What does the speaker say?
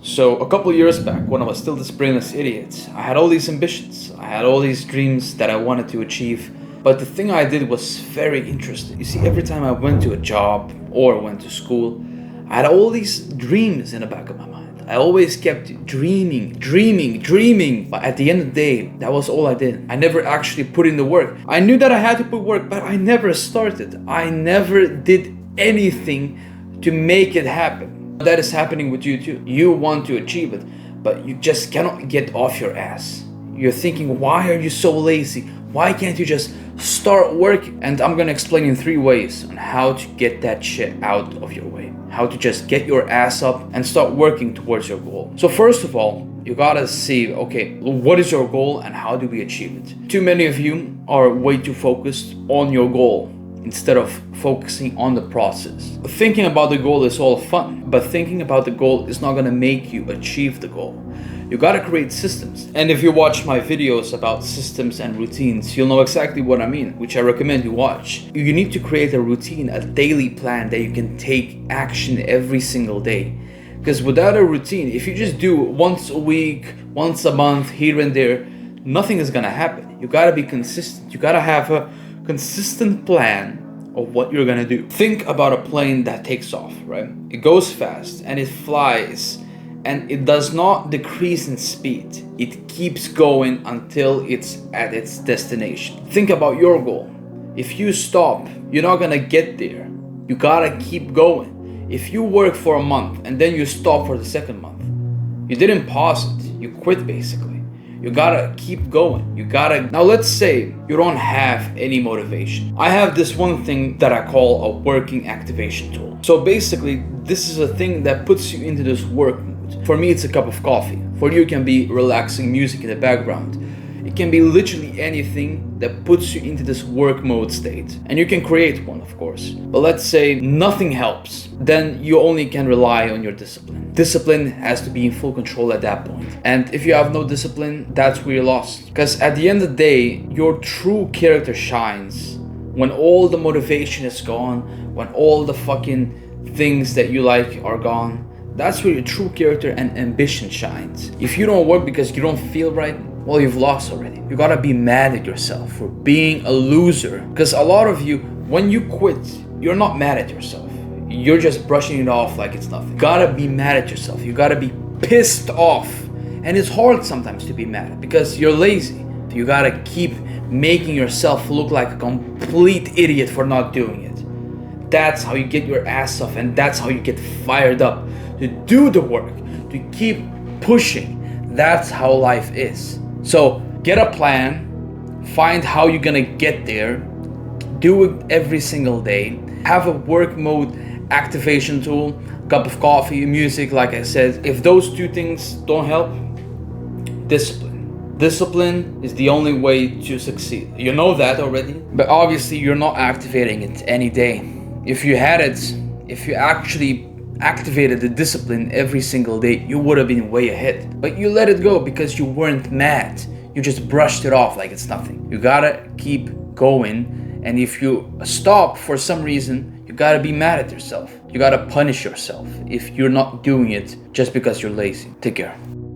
So a couple years back, when I was still this brainless idiot, I had all these ambitions. I had all these dreams that I wanted to achieve. But the thing I did was very interesting. You see, every time I went to a job or went to school, I had all these dreams in the back of my mind. I always kept dreaming. But at the end of the day, that was all I did. I never actually put in the work. I knew that I had to put work, but I never started. I never did anything to make it happen. That is happening with you too. You want to achieve it, but you just cannot get off your ass. You're thinking, why are you so lazy? Why can't you just start working? And I'm gonna explain in 3 ways on how to get that shit out of your way. How to just get your ass up and start working towards your goal. So first of all, you gotta see, okay, what is your goal and how do we achieve it? Too many of you are way too focused on your goal instead of focusing on the process. Thinking about the goal is all fun, but thinking about the goal is not gonna make you achieve the goal. You gotta create systems. And if you watch my videos about systems and routines, you'll know exactly what I mean, which I recommend you watch. You need to create a routine, a daily plan that you can take action every single day. Because without a routine, if you just do once a week, once a month, here and there, nothing is gonna happen. You gotta be consistent. You gotta have a consistent plan of what you're gonna do. Think about a plane that takes off, right? It goes fast and it flies and it does not decrease in speed. It keeps going until it's at its destination. Think about your goal. If you stop, you're not gonna get there. You gotta keep going. If you work for a month and then you stop for the second month, you didn't pause it, you quit basically. You gotta keep going. Now let's say you don't have any motivation. I have this one thing that I call a working activation tool. So basically, this is a thing that puts you into this work mood. For me, it's a cup of coffee. For you, it can be relaxing music in the background. It can be literally anything that puts you into this work mode state. And you can create one, of course. But let's say nothing helps. Then you only can rely on your discipline. Discipline has to be in full control at that point. And if you have no discipline, that's where you're lost. Because at the end of the day, your true character shines when all the motivation is gone, when all the fucking things that you like are gone. That's where your true character and ambition shines. If you don't work because you don't feel right, well, you've lost already. You gotta be mad at yourself for being a loser. Because a lot of you, when you quit, you're not mad at yourself. You're just brushing it off like it's nothing. You gotta be mad at yourself. You gotta be pissed off. And it's hard sometimes to be mad because you're lazy. You gotta keep making yourself look like a complete idiot for not doing it. That's how you get your ass off, and that's how you get fired up to do the work, to keep pushing. That's how life is. So get a plan, find how you're gonna get there, do it every single day, have a work mode activation tool, cup of coffee, music, like I said. If those 2 things don't help, discipline. Discipline is the only way to succeed. You know that already, but obviously you're not activating it any day. If you had it, if you actually activated the discipline every single day, you would have been way ahead. But you let it go because you weren't mad. You just brushed it off like it's nothing. You gotta keep going. And if you stop for some reason, you gotta be mad at yourself. You gotta punish yourself if you're not doing it just because you're lazy. Take care.